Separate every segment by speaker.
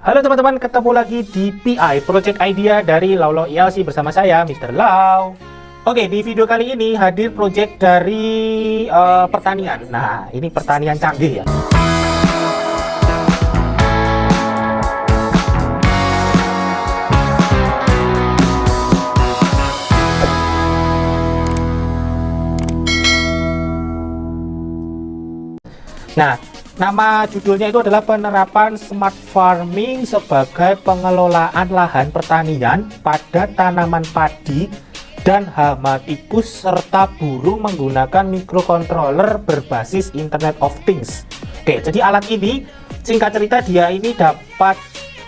Speaker 1: Halo teman-teman, ketemu lagi di PI Project Idea dari Laulau ILC bersama saya, Mr. Lau. Oke, di video kali ini hadir project dari pertanian. Nah, ini pertanian canggih ya. Nah, nama judulnya itu adalah penerapan smart farming sebagai pengelolaan lahan pertanian pada tanaman padi dan hama tikus serta burung menggunakan microcontroller berbasis Internet of Things. Oke, jadi alat ini singkat cerita dia ini dapat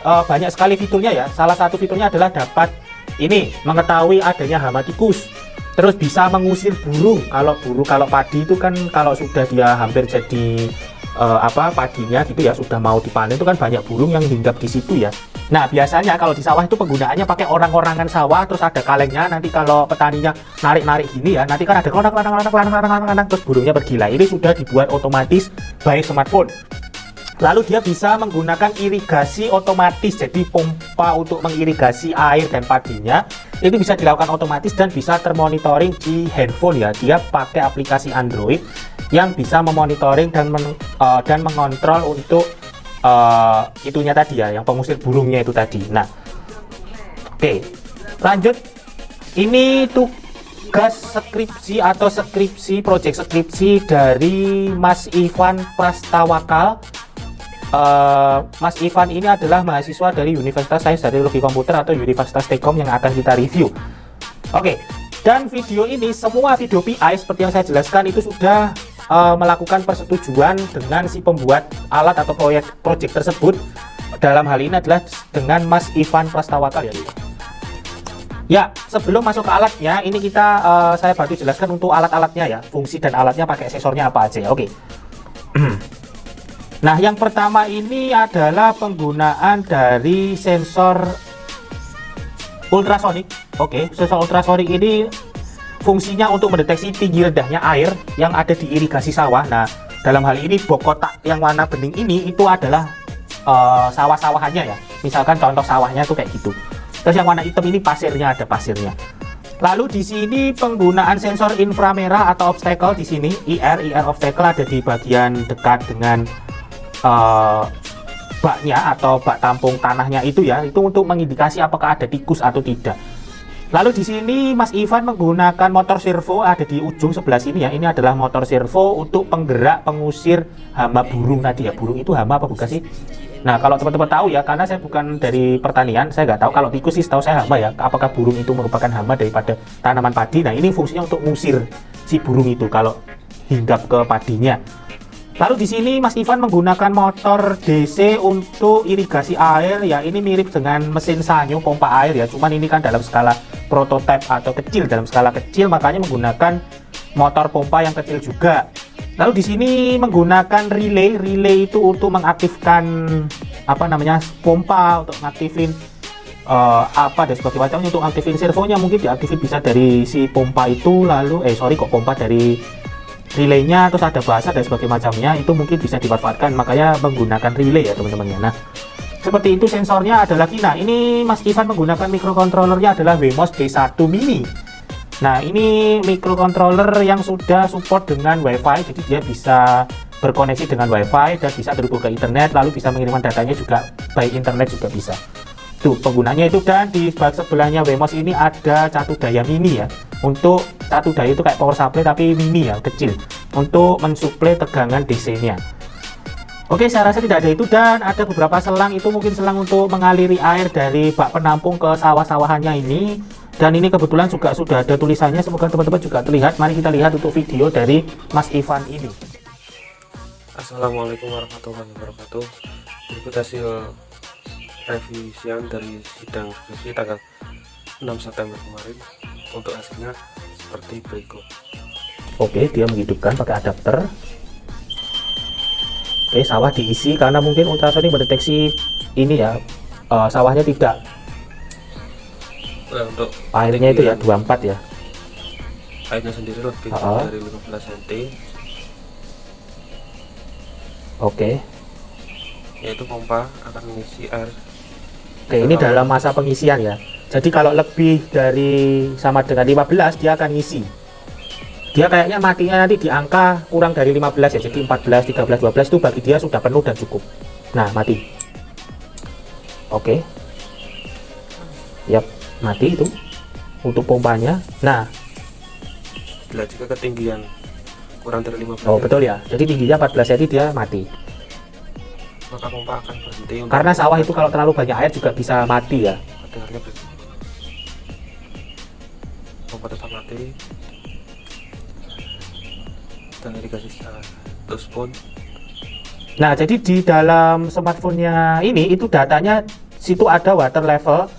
Speaker 1: banyak sekali fiturnya ya. Salah satu fiturnya adalah dapat ini mengetahui adanya hama tikus. Terus bisa mengusir burung. Kalau padi itu kan kalau sudah dia hampir jadi padinya gitu ya, sudah mau dipanen itu kan banyak burung yang hinggap di situ ya. Nah, biasanya kalau di sawah itu penggunaannya pakai orang-orangan sawah, terus ada kalengnya. Nanti kalau petaninya narik-narik gini ya, nanti kan ada kelonak terus burungnya pergi lah. Ini sudah dibuat otomatis by smartphone. Lalu dia bisa menggunakan irigasi otomatis, jadi pompa untuk mengirigasi air dan padinya itu bisa dilakukan otomatis dan bisa termonitoring di handphone ya. Dia pakai aplikasi Android yang bisa memonitoring dan mengontrol untuk itunya tadi ya, yang pengusir burungnya itu tadi. Nah, oke, lanjut. Ini tugas skripsi atau project skripsi dari Mas Ivan Prastawakal. Mas Ivan ini adalah mahasiswa dari Universitas Sains dan Teknologi Komputer atau Universitas Telkom yang akan kita review. Oke, dan video ini, semua video PI seperti yang saya jelaskan itu sudah melakukan persetujuan dengan si pembuat alat atau project tersebut. Dalam hal ini adalah dengan Mas Ivan Prastawakal ya. Ya, sebelum masuk ke alatnya, ini saya bantu jelaskan untuk alat-alatnya ya, fungsi dan alatnya pakai sensornya apa aja ya. Oke. Nah, yang pertama ini adalah penggunaan dari sensor ultrasonik. Oke, sensor ultrasonik ini fungsinya untuk mendeteksi tinggi rendahnya air yang ada di irigasi sawah. Nah, dalam hal ini box kotak yang warna bening ini itu adalah sawah-sawahannya ya. Misalkan contoh sawahnya tuh kayak gitu. Terus yang warna hitam ini pasirnya, ada pasirnya. Lalu di sini penggunaan sensor inframerah atau obstacle di sini, IR obstacle ada di bagian dekat dengan baknya atau bak tampung tanahnya itu ya, itu untuk mengindikasi apakah ada tikus atau tidak. Lalu di sini Mas Ivan menggunakan motor servo ada di ujung sebelah sini ya. Ini adalah motor servo untuk penggerak pengusir hama burung tadi ya. Burung itu hama apa bukan sih? Nah, kalau teman-teman tahu ya, karena saya bukan dari pertanian, saya nggak tahu. Kalau tikus sih setahu saya hama ya. Apakah burung itu merupakan hama daripada tanaman padi? Nah, ini fungsinya untuk mengusir si burung itu kalau hinggap ke padinya. Lalu di sini Mas Ivan menggunakan motor DC untuk irigasi air ya. Ini mirip dengan mesin sanyo pompa air ya. Cuman ini kan dalam skala prototipe atau kecil, dalam skala kecil, makanya menggunakan motor pompa yang kecil juga. Lalu di sini menggunakan relay itu untuk mengaktifkan pompa, untuk mengaktifin dan sebagainya macamnya. Untuk aktifin servonya mungkin diaktifin bisa dari si pompa itu, lalu pompa dari relaynya, terus ada bahasa dan sebagainya macamnya, itu mungkin bisa dimanfaatkan, makanya menggunakan relay ya teman-teman ya. Nah, seperti itu sensornya ada lagi. Nah, ini Mas Ivan menggunakan microcontrollernya adalah Wemos D1 Mini. Nah, ini microcontroller yang sudah support dengan WiFi, jadi dia bisa berkoneksi dengan WiFi dan bisa terhubung ke internet, lalu bisa mengirimkan datanya juga by internet juga bisa. Tuh penggunanya itu. Dan di sebelahnya Wemos ini ada catu daya mini ya. Untuk catu daya itu kayak power supply tapi mini ya, kecil, untuk mensuplai tegangan DC-nya. Oke, saya rasa tidak ada itu. Dan ada beberapa selang, itu mungkin selang untuk mengaliri air dari bak penampung ke sawah-sawahannya ini. Dan ini kebetulan juga sudah ada tulisannya, semoga teman-teman juga terlihat. Mari kita lihat untuk video dari Mas Ivan ini.
Speaker 2: Assalamualaikum warahmatullahi wabarakatuh. Berikut hasil revisian dari sidang skripsi tanggal 6 September kemarin. Untuk hasilnya seperti berikut.
Speaker 1: Oke, dia menghidupkan pakai adapter. Oke, sawah diisi karena mungkin ultrasonik mendeteksi ini ya, sawahnya tidak.
Speaker 2: Nah, untuk
Speaker 1: airnya itu ya 24 ya.
Speaker 2: Airnya sendiri lebih dari 15 cm.
Speaker 1: Oke.
Speaker 2: yaitu pompa akan mengisi air.
Speaker 1: Oke, ini dalam masa pengisian ya. Jadi kalau lebih dari sama dengan 15 dia akan ngisi. Dia kayaknya matinya nanti di angka kurang dari 15 ya. Jadi 14, 13, 12 itu bagi dia sudah penuh dan cukup. Nah, mati. Oke. Yap, mati itu untuk pompanya. Nah,
Speaker 2: Bila jika ketinggian kurang dari 15
Speaker 1: oh betul ya. Jadi tingginya 14 cm dia mati.
Speaker 2: maka pompa akan berhenti untuk
Speaker 1: Karena sawah itu kalau terlalu banyak air juga bisa mati ya.
Speaker 2: airnya berhenti. Pompa tetap mati dan irigasi status pun.
Speaker 1: Nah, jadi di dalam smartphone-nya ini itu datanya situ ada water level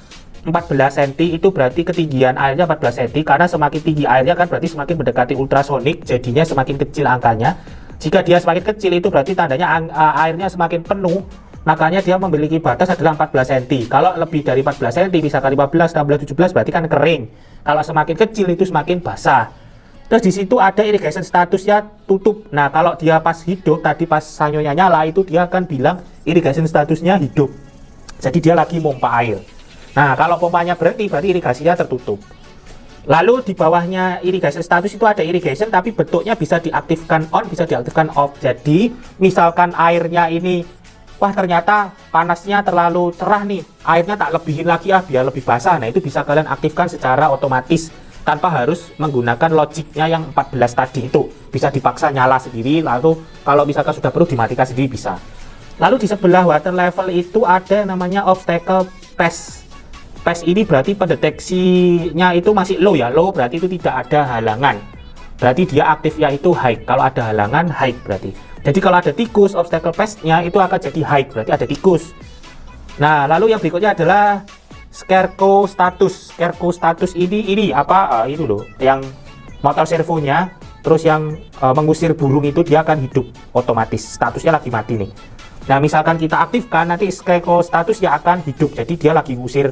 Speaker 1: 14 cm, itu berarti ketinggian airnya 14 cm, karena semakin tinggi airnya kan berarti semakin mendekati ultrasonik, jadinya semakin kecil angkanya. Jika dia semakin kecil itu berarti tandanya airnya semakin penuh, makanya dia memiliki batas adalah 14 cm. Kalau lebih dari 14 cm, misalkan 15, 16, 17 berarti kan kering. Kalau semakin kecil itu semakin basah. Terus di situ ada irrigation statusnya tutup. Nah, kalau dia pas hidup tadi pas sanyonya nyala itu dia akan bilang irrigation statusnya hidup. Jadi dia lagi pompa air. Nah, kalau pompanya berhenti berarti irigasinya tertutup. Lalu di bawahnya irrigation status itu ada irrigation tapi bentuknya bisa diaktifkan on, bisa diaktifkan off. Jadi misalkan airnya ini wah ternyata panasnya terlalu cerah nih, airnya tak lebihin lagi biar lebih basah. Nah, itu bisa kalian aktifkan secara otomatis tanpa harus menggunakan logiknya yang 14 tadi itu. Bisa dipaksa nyala sendiri, lalu kalau misalkan sudah perlu dimatikan sendiri bisa. Lalu di sebelah water level itu ada namanya obstacle pass. Pass ini berarti pendeteksinya itu masih low ya, low berarti itu tidak ada halangan. Berarti dia aktifnya itu high, kalau ada halangan high berarti. Jadi kalau ada tikus, obstacle pass-nya itu akan jadi high, berarti ada tikus. Nah, lalu yang berikutnya adalah scarecrow status. Scarecrow status ini apa? Itu loh, yang motor servonya, terus yang mengusir burung itu dia akan hidup otomatis. Statusnya lagi mati nih. Nah, misalkan kita aktifkan, nanti scarecrow statusnya akan hidup. Jadi dia lagi ngusir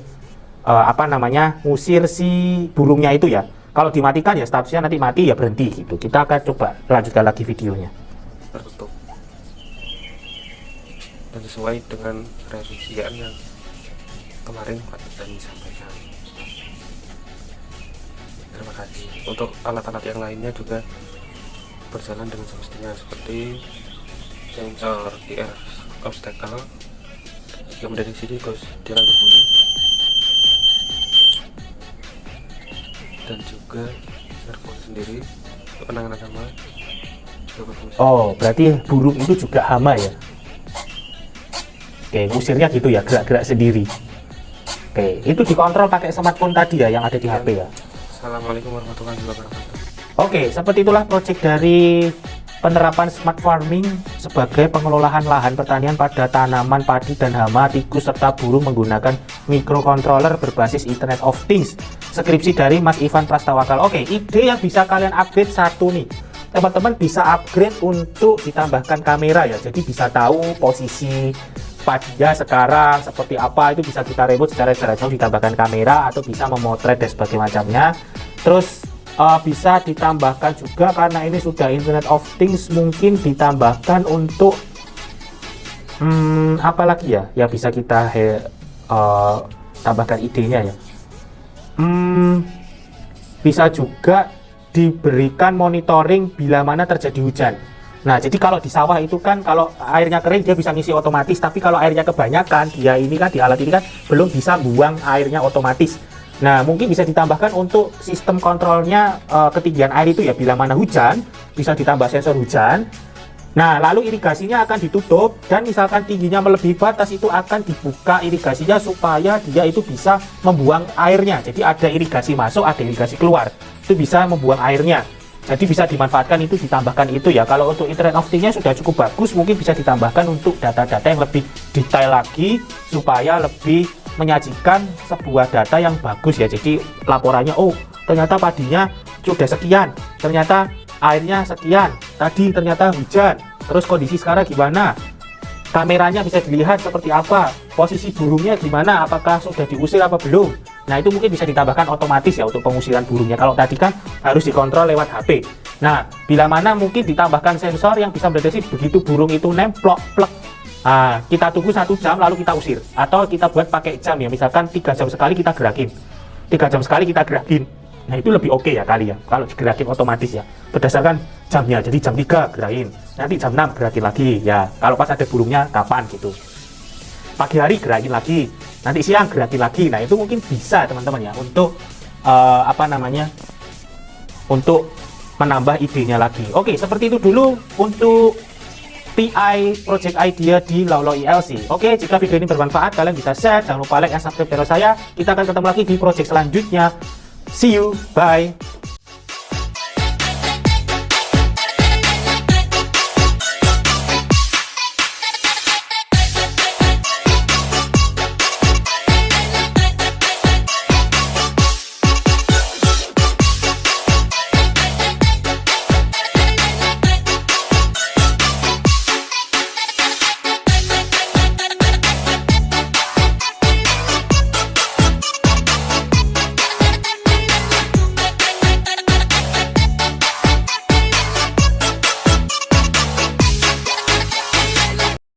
Speaker 1: ngusir si burungnya itu ya. Kalau dimatikan ya statusnya nanti mati ya berhenti gitu. Kita akan coba lanjutkan lagi videonya.
Speaker 2: Tertutup dan sesuai dengan revisian yang kemarin Pak Dani sampaikan. Terima kasih. Untuk alat-alat yang lainnya juga berjalan dengan semestinya, seperti sensor IR obstacle yang mendeteksi tikus dia langsung bunyi, dan juga servo sendiri untuk penanganan hama juga berfungsi.
Speaker 1: Oh, berarti burung itu juga hama ya. Oke, ngusirnya gitu ya, gerak-gerak sendiri. Oke, itu dikontrol pakai smartphone tadi ya yang ada di HP ya.
Speaker 2: Assalamualaikum warahmatullahi wabarakatuh.
Speaker 1: Oke, seperti itulah proyek dari penerapan smart farming sebagai pengelolaan lahan pertanian pada tanaman padi dan hama, tikus, serta burung menggunakan microcontroller berbasis Internet of Things. Skripsi dari Mas Ivan Prastawakal. Oke, ide yang bisa kalian upgrade satu nih. Teman-teman bisa upgrade untuk ditambahkan kamera ya. Jadi bisa tahu posisi padinya sekarang seperti apa, itu bisa kita remote secara jarak jauh, ditambahkan kamera atau bisa memotret dan sebagainya macamnya. Terus bisa ditambahkan juga karena ini sudah Internet of Things, mungkin ditambahkan untuk apalagi ya yang bisa kita tambahkan idenya ya. Bisa juga diberikan monitoring bila mana terjadi hujan. Nah, jadi kalau di sawah itu kan kalau airnya kering dia bisa ngisi otomatis, tapi kalau airnya kebanyakan dia ini kan di alat ini kan belum bisa buang airnya otomatis. Nah, mungkin bisa ditambahkan untuk sistem kontrolnya ketinggian air itu ya, bila mana hujan bisa ditambah sensor hujan. Nah, lalu irigasinya akan ditutup dan misalkan tingginya melebihi batas itu akan dibuka irigasinya supaya dia itu bisa membuang airnya. Jadi ada irigasi masuk, ada irigasi keluar. Itu bisa membuang airnya. Jadi bisa dimanfaatkan itu, ditambahkan itu ya. Kalau untuk Internet of Things-nya sudah cukup bagus, mungkin bisa ditambahkan untuk data-data yang lebih detail lagi supaya lebih menyajikan sebuah data yang bagus ya. Jadi laporannya, oh ternyata padinya sudah sekian, ternyata airnya sekian, tadi ternyata hujan, terus kondisi sekarang gimana, kameranya bisa dilihat seperti apa, posisi burungnya gimana, apakah sudah diusir apa belum. Nah, itu mungkin bisa ditambahkan otomatis ya untuk pengusiran burungnya. Kalau tadi kan harus dikontrol lewat HP. Nah, bila mana mungkin ditambahkan sensor yang bisa mendeteksi begitu burung itu nemplok plek Kita tunggu 1 jam lalu kita usir, atau kita buat pakai jam ya, misalkan 3 jam sekali kita gerakin, 3 jam sekali kita gerakin. Nah itu lebih oke ya kali ya, kalau digerakin otomatis ya, berdasarkan jamnya. Jadi jam 3 gerakin, nanti jam 6 gerakin lagi ya, kalau pas ada burungnya kapan gitu. Pagi hari gerakin lagi, nanti siang gerakin lagi. Nah itu mungkin bisa teman-teman ya, untuk untuk menambah idenya lagi. Oke, seperti itu dulu untuk TI Project Idea di Lolo ILC. Oke, jika video ini bermanfaat, kalian bisa share, jangan lupa like dan subscribe channel saya. Kita akan ketemu lagi di project selanjutnya. See you, bye.